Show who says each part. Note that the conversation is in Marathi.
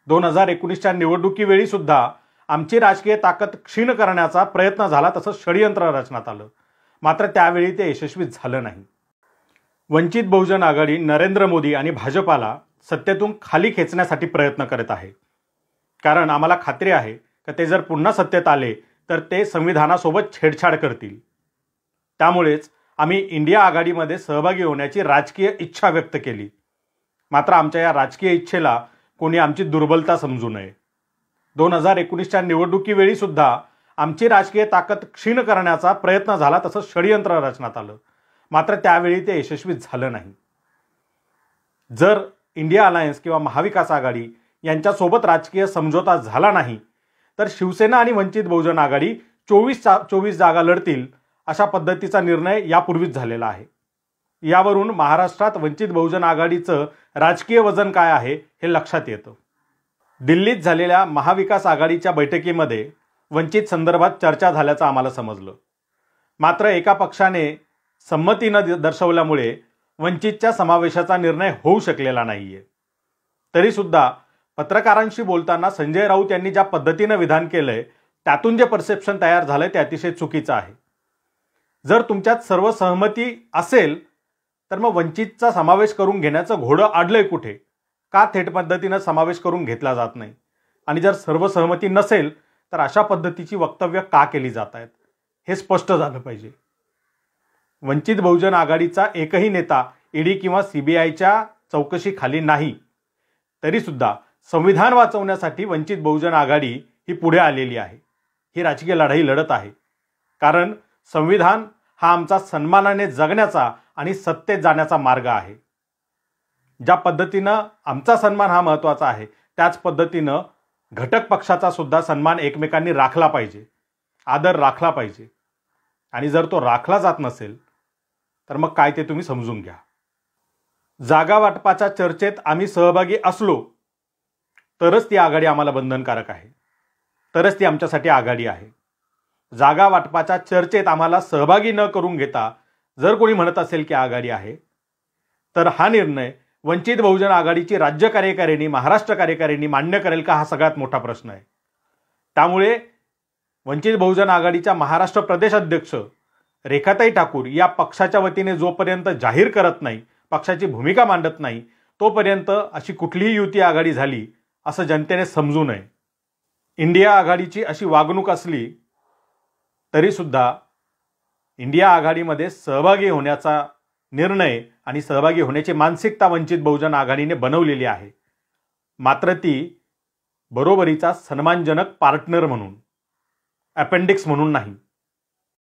Speaker 1: 2019च्या निवडणुकीवेळी सुद्धा आमची राजकीय ताकद क्षीण करण्याचा प्रयत्न झाला, तसं षडयंत्र रचण्यात आलं. मात्र त्यावेळी ते यशस्वी झालं नाही. वंचित बहुजन आघाडी नरेंद्र मोदी आणि भाजपाला सत्तेतून खाली खेचण्यासाठी प्रयत्न करत आहे. कारण आम्हाला खात्री आहे की ते जर पुन्हा सत्तेत आले तर ते संविधानासोबत छेडछाड करतील. त्यामुळेच आम्ही इंडिया आघाडीमध्ये सहभागी होण्याची राजकीय इच्छा व्यक्त केली. मात्र आमच्या या राजकीय इच्छेला कोणी आमची दुर्बलता समजू नये. 2019च्या निवडणुकीवेळी सुद्धा आमची राजकीय ताकद क्षीण करण्याचा प्रयत्न झाला, तसं षडयंत्र रचण्यात आलं. मात्र त्यावेळी ते यशस्वी झालं नाही. जर इंडिया अलायन्स किंवा महाविकास आघाडी यांच्यासोबत राजकीय समझोता झाला नाही तर शिवसेना आणि वंचित बहुजन आघाडी 24 जागा लढतील अशा पद्धतीचा निर्णय यापूर्वीच झालेला आहे. यावरून महाराष्ट्रात वंचित बहुजन आघाडीचं राजकीय वजन काय आहे हे लक्षात येतं. दिल्लीत झालेल्या महाविकास आघाडीच्या बैठकीमध्ये वंचित संदर्भात चर्चा झाल्याचं आम्हाला समजलं. मात्र एका पक्षाने संमती न दर्शवल्यामुळे वंचितच्या समावेशाचा निर्णय होऊ शकलेला नाहीये. तरीसुद्धा पत्रकारांशी बोलताना संजय राऊत यांनी ज्या पद्धतीनं विधान केलंय त्यातून जे परसेप्शन तयार झालंय ते अतिशय चुकीचं आहे. जर तुमच्यात सर्व सहमती असेल तर मग वंचितचा समावेश करून घेण्याचं घोडं अडलंय कुठे? का थेट पद्धतीनं समावेश करून घेतला जात नाही? आणि जर सर्व सहमती नसेल तर अशा पद्धतीची वक्तव्य का केली जात आहेत हे स्पष्ट झालं पाहिजे. वंचित बहुजन आघाडीचा एकही नेता ईडी किंवा सीबीआयच्या चौकशीखाली नाही. तरीसुद्धा संविधान वाचवण्यासाठी वंचित बहुजन आघाडी ही पुढे आलेली आहे. ही राजकीय लढाई लढत आहे. कारण संविधान हा आमचा सन्मानाने जगण्याचा आणि सत्तेत जाण्याचा मार्ग आहे. ज्या पद्धतीनं आमचा सन्मान हा महत्त्वाचा आहे त्याच पद्धतीनं घटक पक्षाचा सुद्धा सन्मान एकमेकांनी राखला पाहिजे, आदर राखला पाहिजे. आणि जर तो राखला जात नसेल तर मग काय ते तुम्ही समजून घ्या. जागा वाटपाच्या चर्चेत आम्ही सहभागी असलो तरच ती आघाडी आम्हाला बंधनकारक आहे, तरच ती आमच्यासाठी आघाडी आहे. जागा वाटपाच्या चर्चेत आम्हाला सहभागी न करून घेता जर कोणी म्हणत असेल की आघाडी आहे तर हा निर्णय वंचित बहुजन आघाडीची राज्य कार्यकारिणी, महाराष्ट्र कार्यकारिणी मान्य करेल का, हा सगळ्यात मोठा प्रश्न आहे. त्यामुळे वंचित बहुजन आघाडीच्या महाराष्ट्र प्रदेश अध्यक्ष रेखाताई ठाकूर या पक्षाच्या वतीने जोपर्यंत जाहीर करत नाही, पक्षाची भूमिका मांडत नाही, तोपर्यंत अशी कुठलीही युती आघाडी झाली असं जनतेने समजू नये. इंडिया आघाडीची अशी वागणूक असली तरीसुद्धा इंडिया आघाडीमध्ये सहभागी होण्याचा निर्णय आणि सहभागी होण्याची मानसिकता वंचित बहुजन आघाडीने बनवलेली आहे. मात्र ती बरोबरीचा सन्मानजनक पार्टनर म्हणून, अपेंडिक्स म्हणून नाही.